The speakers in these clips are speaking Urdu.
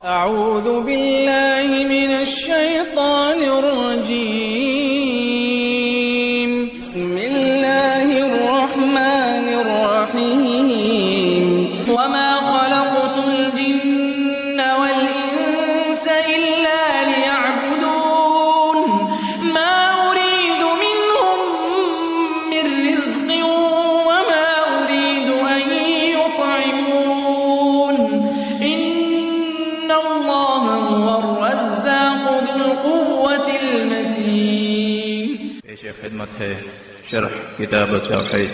أعوذ بالله من الشيطان الرجيم. بسم الله الرحمن الرحيم. وما خلقت الجن والإنس إلا ليعبدون ما أريد منهم من رزق وما أريد أن يطعمون إن الله هو الرزاق ذو القوة المتين. پیش خدمت ہے شرح کتاب التوحید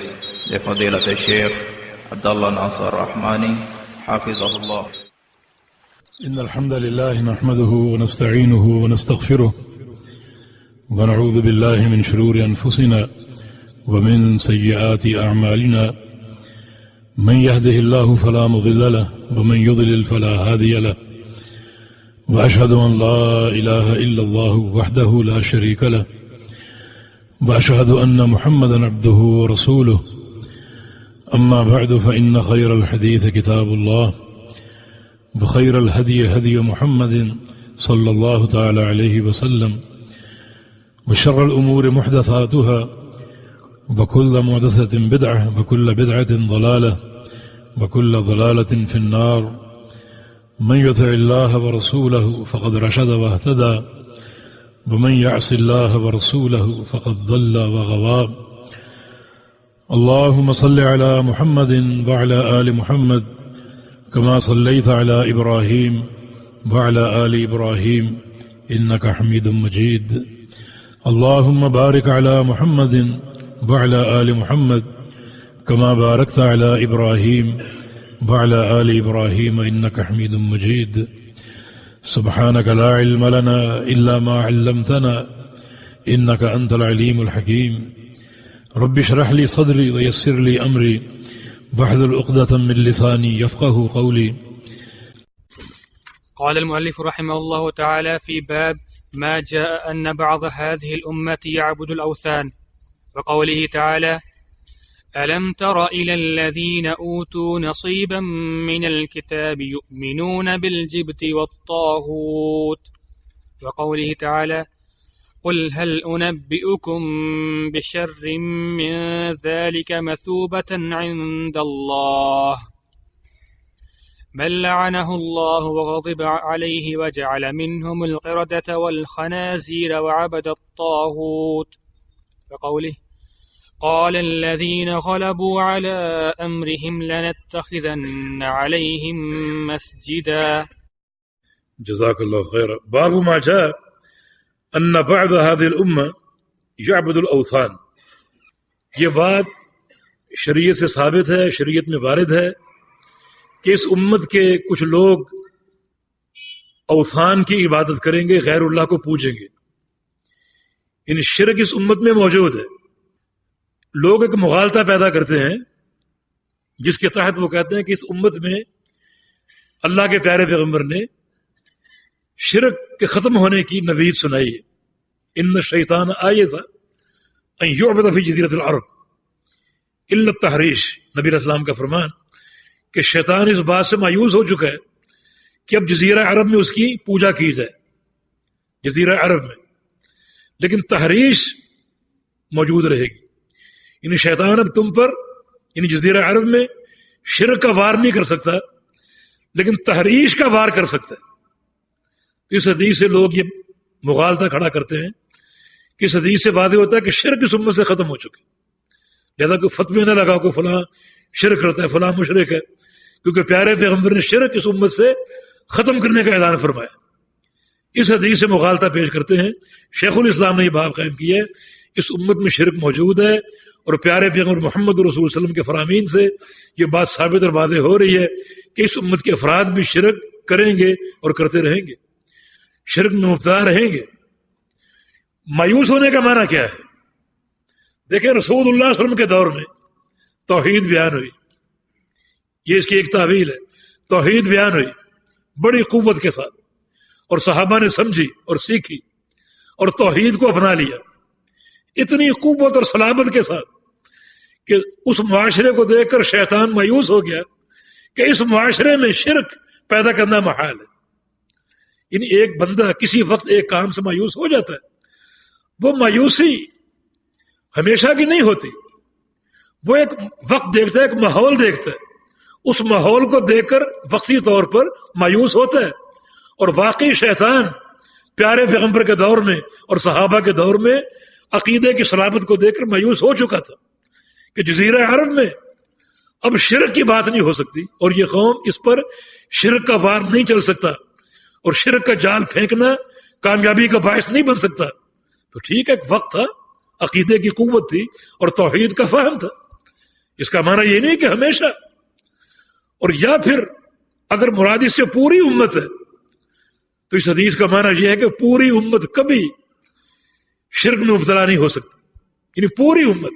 لفضیلۃ الشیخ عبداللہ ناصر رحمانی حافظہ اللہ. إن الحمد لله نحمده ونستعينه ونستغفره ونعوذ بالله من شرور أنفسنا ومن سيئات أعمالنا من يهده الله فلا مضل له ومن يضلل فلا هادي له وأشهد أن لا إله إلا الله وحده لا شريك له وأشهد أن محمدا عبده ورسوله. أما بعد فإن خير الحديث كتاب الله وخير الهدي هدي محمد صلى الله تعالى عليه وسلم وشر الأمور محدثاتها وكل محدثة بدعة وكل بدعة ضلالة وكل ضلالة في النار. من يطع الله ورسوله فقد رشد واهتدى ومن يعص الله ورسوله فقد ضل وغوى. اللهم صل على محمد وعلى آل محمد كما صليت على إبراهيم وعلى آل إبراهيم إنك حميد مجيد. اللهم بارك على محمد وعلى آل محمد كما باركت على إبراهيم وعلى آل إبراهيم إنك حميد مجيد. سبحانك لا علم لنا إلا ما علمتنا إنك أنت العليم الحكيم. رب اشرح لي صدري ويسر لي أمري واحلل عقدة من لساني يفقهوا قولي. قال المؤلف رحمه الله تعالى في باب ما جاء أن بعض هذه الأمة يعبد الأوثان، وقوله تعالى: ألم تر إلى الذين أوتوا نصيبا من الكتاب يؤمنون بالجبت والطاغوت، وقوله تعالى: قل هل أنبئكم بشر من ذلك مثوبة عند الله من لعنه الله وغضب عليه وجعل منهم القردة والخنازير وعبد الطاغوت، وقوله: قال الذين غلبوا على أمرهم لنتخذن عليهم مسجدا. جزاك الله خيرا. باب ما جاء أن بعض هذه الأمة يعبد الأوثان. یہ بات شریعت سے ثابت ہے، شریعت میں وارد ہے کہ اس امت کے کچھ لوگ اوثان کی عبادت کریں گے، غیر اللہ کو پوجیں گے. یعنی شرک اس امت میں موجود ہے. لوگ ایک مغالطہ پیدا کرتے ہیں جس کے تحت وہ کہتے ہیں کہ اس امت میں اللہ کے پیارے پیغمبر نے شرک کے ختم ہونے کی نوید سنائی ہے. ان الشیطان آیت ان یعبد فی جزیرۃ العرب الا التحریش. نبی علیہ السلام کا فرمان کہ شیطان اس بات سے مایوس ہو چکا ہے کہ اب جزیرہ عرب میں اس کی پوجا کی جائے، جزیرہ عرب میں، لیکن تحریش موجود رہے گی. یعنی شیطان اب تم پر، یعنی جزیرہ عرب میں شرک کا وار نہیں کر سکتا، لیکن تحریش کا وار کر سکتا ہے. تو اس حدیث سے لوگ یہ مغالطہ کھڑا کرتے ہیں کہ اس حدیث سے واضح ہوتا ہے کہ شرک اس امت سے ختم ہو چکے. لہذا کوئی فتوی نہ لگاؤ کہ فلاں شرک کرتا ہے، فلاں مشرک ہے، کیونکہ پیارے پیغمبر نے شرک اس امت سے ختم کرنے کا اعلان فرمایا. اس حدیث سے مغالطہ پیش کرتے ہیں. شیخ الاسلام نے یہ باب قائم کیا ہے، اس امت میں شرک موجود ہے، اور پیارے پیغمبر محمد رسول صلی اللہ علیہ وسلم کے فرامین سے یہ بات ثابت اور واضح ہو رہی ہے کہ اس امت کے افراد بھی شرک کریں گے اور کرتے رہیں گے، شرک میں مبتلا رہیں گے. مایوس ہونے کا معنی کیا ہے؟ دیکھیں، رسول اللہ صلی اللہ علیہ وسلم کے دور میں توحید بیان ہوئی، یہ اس کی ایک تعویل ہے. توحید بیان ہوئی بڑی قوت کے ساتھ، اور صحابہ نے سمجھی اور سیکھی اور توحید کو اپنا لیا اتنی قوت اور صلابت کے ساتھ کہ اس معاشرے کو دیکھ کر شیطان مایوس ہو گیا کہ اس معاشرے میں شرک پیدا کرنا محال ہے. یعنی ایک بندہ کسی وقت ایک کام سے مایوس ہو جاتا ہے، وہ مایوسی ہمیشہ کی نہیں ہوتی، وہ ایک وقت دیکھتا ہے، ایک ماحول دیکھتا ہے، اس ماحول کو دیکھ کر وقتی طور پر مایوس ہوتا ہے۔ اور واقعی شیطان پیارے پیغمبر کے دور میں اور صحابہ کے دور میں عقیدے کی سلامت کو دیکھ کر مایوس ہو چکا تھا کہ جزیرہ عرب میں اب شرک کی بات نہیں ہو سکتی، اور یہ قوم اس پر شرک کا وار نہیں چل سکتا، اور شرک کا جال پھینکنا کامیابی کا باعث نہیں بن سکتا۔ تو ٹھیک ہے، ایک وقت تھا، عقیدے کی قوت تھی اور توحید کا فہم تھا، اس کا معنی یہ نہیں کہ ہمیشہ، اور یا پھر اگر مراد اس سے پوری امت ہے تو اس حدیث کا معنی یہ ہے کہ پوری امت کبھی شرک میں مبتلا نہیں ہو سکتی، یعنی پوری امت،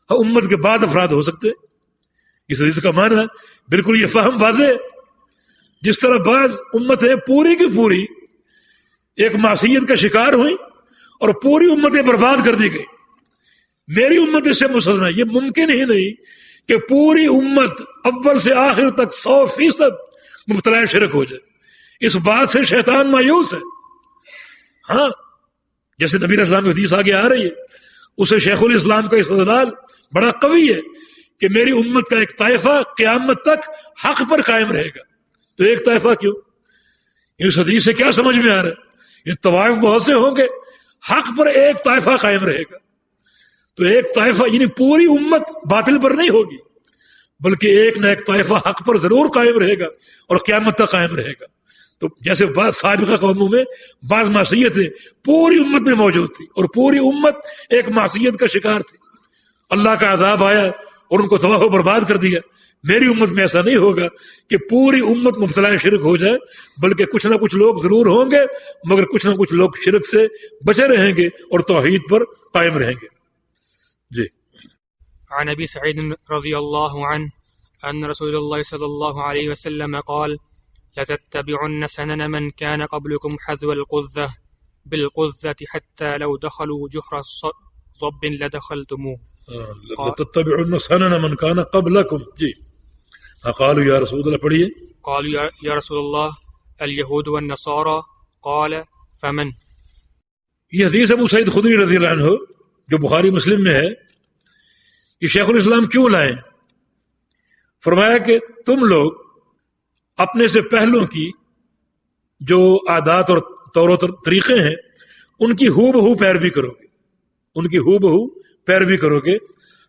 ہاں امت کے بعد افراد ہو سکتے ہیں۔ اس حدیث کا معنی بالکل یہ فہم واضح ہے، جس طرح بعض امتیں پوری کی پوری ایک معصیت کا شکار ہوئی اور پوری امتیں برباد کر دی گئی، میری امت اس سے مستثنی۔ یہ ممکن ہی نہیں کہ پوری امت اول سے آخر تک 100% مبتلا شرک ہو جائے، اس بات سے شیطان مایوس ہے۔ ہاں جیسے نبی علیہ السلام کی حدیث آگے آ رہی ہے، اسے شیخ الاسلام کا استدلال بڑا قوی ہے کہ میری امت کا ایک طائفہ قیامت تک حق پر قائم رہے گا۔ تو ایک طائفہ کیوں؟ اس حدیث سے کیا سمجھ میں آ رہا ہے؟ یہ طوائف بہت سے ہوں گے، حق پر ایک طائفہ قائم رہے گا۔ تو ایک طائفہ یعنی پوری امت باطل پر نہیں ہوگی، بلکہ ایک نہ ایک طائفہ حق پر ضرور قائم رہے گا اور قیامت تک قائم رہے گا۔ تو جیسے بعض سابقہ قوموں میں بعض معصیتیں پوری امت میں موجود تھی اور پوری امت ایک معصیت کا شکار تھی، اللہ کا عذاب آیا اور ان کو تباہ و برباد کر دیا۔ میری امت میں ایسا نہیں ہوگا کہ پوری امت مبتلا شرک ہو جائے، بلکہ کچھ نہ کچھ لوگ ضرور ہوں گے، مگر کچھ نہ کچھ لوگ شرک سے بچے رہیں گے اور توحید پر قائم رہیں گے۔ جی عن ابی سعید رضی اللہ عنہ ان رسول اللہ صلی اللہ علیہ وسلم قال لتتبعن سنن من كان قبلكم حذو القذة بالقذة حتى لو دخلوا جحر ضب لدخلتموه لتتبعن سنن من كان قبلكم۔ جی قالوا یا رسول اللہ، پڑھیے۔ قالوا یا رسول اللہ اليهود والنصارى قال فمن۔ یہ حدیث ابو سعید خدری رضی اللہ عنہ جو بخاری مسلم میں ہے، یہ شیخ الاسلام کیوں لائیں؟ فرمایا کہ تم لوگ اپنے سے پہلوں کی جو عادات اور طور و طریقے ہیں ان کی ہو بہو پیروی کرو گے، ان کی ہو بہو پیروی کرو گے۔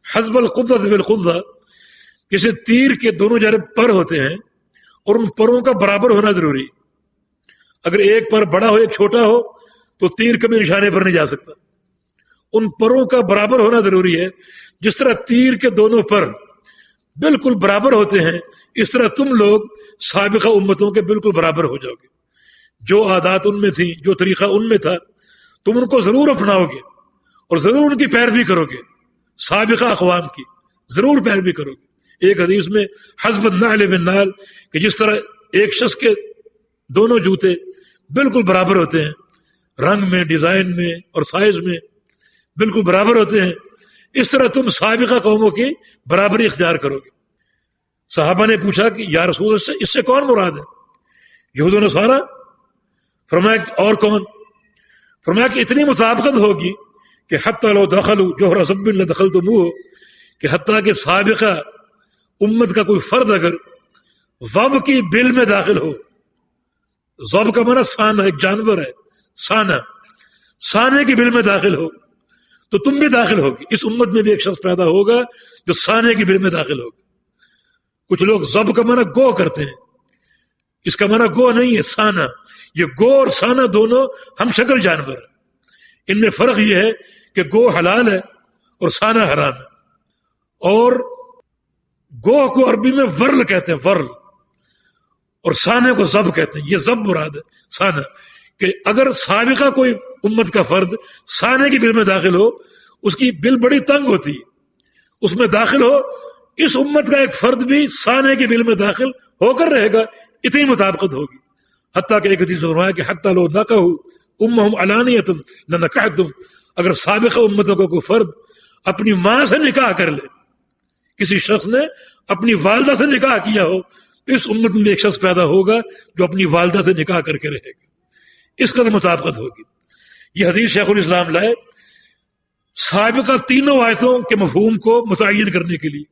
حذف القذۃ بالقذۃ، جیسے تیر کے دونوں جانب پر ہوتے ہیں اور ان پروں کا برابر ہونا ضروری۔ اگر ایک پر بڑا ہو ایک چھوٹا ہو تو تیر کبھی نشانے پر نہیں جا سکتا، ان پروں کا برابر ہونا ضروری ہے۔ جس طرح تیر کے دونوں پر بالکل برابر ہوتے ہیں، اس طرح تم لوگ سابقہ امتوں کے بالکل برابر ہو جاؤ گے۔ جو عادات ان میں تھیں، جو طریقہ ان میں تھا، تم ان کو ضرور اپناؤ گے اور ضرور ان کی پیروی کرو گے، سابقہ اقوام کی ضرور پیروی کرو گے۔ ایک حدیث میں حذف النعل بالنعل، کہ جس طرح ایک شخص کے دونوں جوتے بالکل برابر ہوتے ہیں، رنگ میں، ڈیزائن میں اور سائز میں بالکل برابر ہوتے ہیں، اس طرح تم سابقہ قوموں کی برابری اختیار کرو گے۔ صحابہ نے پوچھا کہ یا رسول اللہ اس سے کون مراد ہے؟ یہود و نصارہ؟ فرمایا اور کون؟ فرمایا کہ اتنی مطابقت ہوگی کہ حتی لو دخلوا جوہر ضب لدخلتموہ، کہ حتیٰ کہ سابقہ امت کا کوئی فرد اگر ضب کی بل میں داخل ہو، ضب کا معنی سانہ، ایک جانور ہے، سانہ، سانے کی بل میں داخل ہو تو تم بھی داخل ہوگی۔ اس امت میں بھی ایک شخص پیدا ہوگا جو سانے کی بل میں داخل ہوگا۔ کچھ لوگ ضب کا معنی گو کرتے ہیں، اس کا معنی گو نہیں ہے، سانہ۔ یہ گو اور سانہ دونوں ہم شکل جانور ہیں، ان میں فرق یہ ہے کہ گو حلال ہے اور سانہ حرام ہے۔ اور گو کو عربی میں ورل کہتے ہیں، ورل، اور سانے کو ضب کہتے ہیں۔ یہ ضب مراد ہے، سانہ، کہ اگر سابقہ کوئی امت کا فرد سانے کی بل میں داخل ہو، اس کی بل بڑی تنگ ہوتی ہے، اس میں داخل ہو، اس امت کا ایک فرد بھی سانے کی بل میں داخل ہو کر رہے گا، اتنی مطابقت ہوگی۔ حتیٰ کہ ایک حدیث میں فرمایا کہ حتیٰ لو نکحوا امہم علانیۃ لنکحتم، اگر سابقہ امتوں کا کوئی فرد اپنی ماں سے نکاح کر لے، کسی شخص نے اپنی والدہ سے نکاح کیا ہو، تو اس امت میں ایک شخص پیدا ہوگا جو اپنی والدہ سے نکاح کر کے رہے گا۔ اس قدر مطابقت ہوگی. یہ حدیث شیخ الاسلام لائے سابقہ تینوں آیتوں کے مفہوم کو متعین کرنے کے لیے.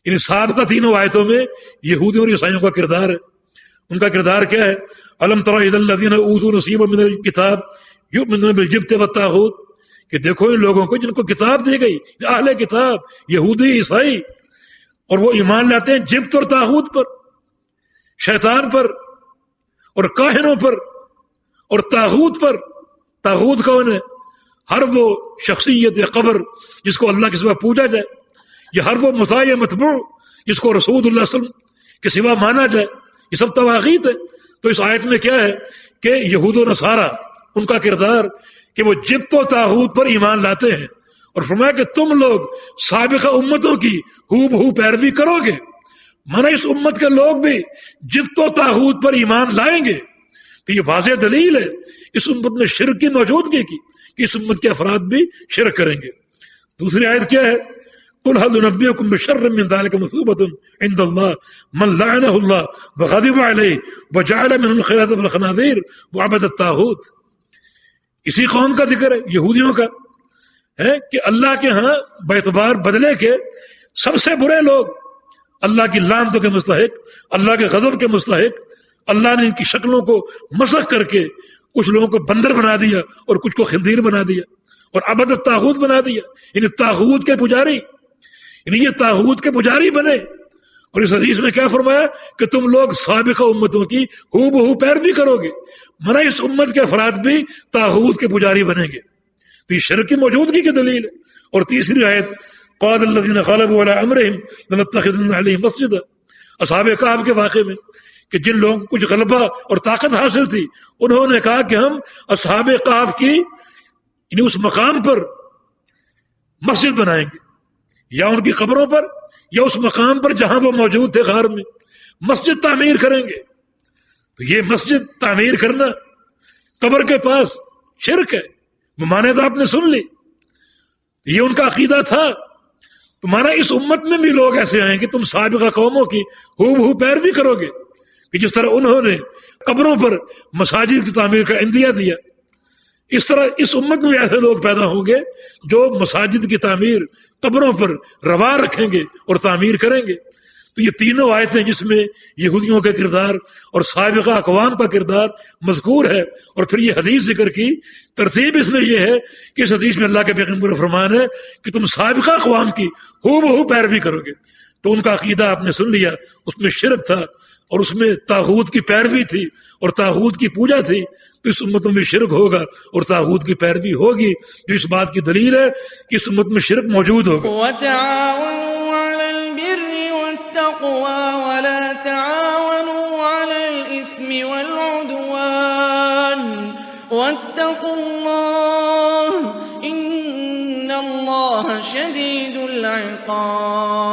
یعنی سابقہ تینوں آیتوں میں یہودیوں اور عیسائیوں کا کردار ہے. ان کا کردار کیا ہے؟ الم تر الی الذین اوتوا نصیبا من الکتاب یؤمنون بالجبت والطاغوت، کہ دیکھو ان لوگوں کو جن کو کتاب دی گئی، اہل کتاب یہودی عیسائی، اور وہ ایمان لاتے ہیں جبت اور طاغوت پر، شیطان پر اور کاہنوں پر اور طاغوت پر. طاغوت کون ہے؟ ہر وہ شخصیت یا قبر جس کو اللہ کے سوا پوجا جائے، یا ہر وہ مطاع یا متبوع جس کو رسول اللہ صلی اللہ علیہ وسلم کے سوا مانا جائے. یہ سب طواغیت ہے. تو اس آیت میں کیا ہے کہ یہود و نصارہ ان کا کردار کہ وہ جبت و طاغوت پر ایمان لاتے ہیں، اور فرمایا کہ تم لوگ سابقہ امتوں کی ہو بہو پیروی کرو گے. مانا اس امت کے لوگ بھی جبت و طاغوت پر ایمان لائیں گے. تو یہ واضح دلیل ہے اس امت میں شرک کی موجودگی کی، کہ اس امت کے افراد بھی شرک کریں گے. دوسری آیت کیا ہے؟ قل هل ننبئكم بشر من ذلك مثوبة عند الله من لعنه الله وغضب عليه وجعل منهم القردة والخنازير وعبد الطاغوت. اسی قوم کا ذکر ہے، یہودیوں کا ہے، کہ اللہ کے ہاں باعتبار بدلے کے سب سے برے لوگ، اللہ کی لعنتوں کے مستحق، اللہ کے غضب کے مستحق. اللہ نے ان کی شکلوں کو مسخ کر کے کچھ لوگوں کو بندر بنا دیا اور کچھ کو خنزیر بنا دیا، اور عبد الطاغوت بنا دیا. یعنی طاغوت کے پجاری، یعنی یہ طاغوت کے پجاری بنے. اور اس حدیث میں کیا فرمایا کہ تم لوگ سابقہ امتوں کی ہو بہو پیروی کرو گے. منا اس امت کے افراد بھی طاغوت کے پجاری بنیں گے. تو یہ شرک کی موجودگی کی دلیل ہے. اور تیسری آیت قال الذين غلبوا على امرهم لنتخذن عليهم مسجدا، اصحاب کہف کے واقعے میں کہ جن لوگوں کو کچھ غلبہ اور طاقت حاصل تھی، انہوں نے کہا کہ ہم اصحاب کہف کی یعنی اس مقام پر مسجد بنائیں گے، یا ان کی قبروں پر یا اس مقام پر جہاں وہ موجود تھے غار میں مسجد تعمیر کریں گے. تو یہ مسجد تعمیر کرنا قبر کے پاس شرک ہے. ممانعت آپ نے سن لی، یہ ان کا عقیدہ تھا. تمہارا اس امت میں بھی لوگ ایسے آئیں کہ تم سابقہ قوموں کی ہو بہو پیروی کرو گے، کہ جس طرح انہوں نے قبروں پر مساجد کی تعمیر کا عندیہ دیا، اس طرح اس امت میں ایسے لوگ پیدا ہوں گے جو مساجد کی تعمیر قبروں پر روا رکھیں گے اور تعمیر کریں گے. تو یہ تینوں آیتیں جس میں یہودیوں کا کردار اور سابقہ اقوام کا کردار مذکور ہے، اور پھر یہ حدیث ذکر کی. ترتیب اس میں یہ ہے کہ اس حدیث میں اللہ کے پیغمبر فرمان ہے کہ تم سابقہ اقوام کی ہو بہو پیروی کرو گے. تو ان کا عقیدہ آپ نے سن لیا، اس میں شرک تھا اور اس میں طاغوت کی پیروی تھی اور طاغوت کی پوجا تھی. تو اس امت میں شرک ہوگا اور طاغوت کی پیروی ہوگی، جو اس بات کی دلیل ہے کہ اس امت میں شرک موجود ہوگا. وتعاونوا على البر والتقوى ولا تعاونوا على الإثم والعدوان واتقوا الله إن الله شديد العقاب.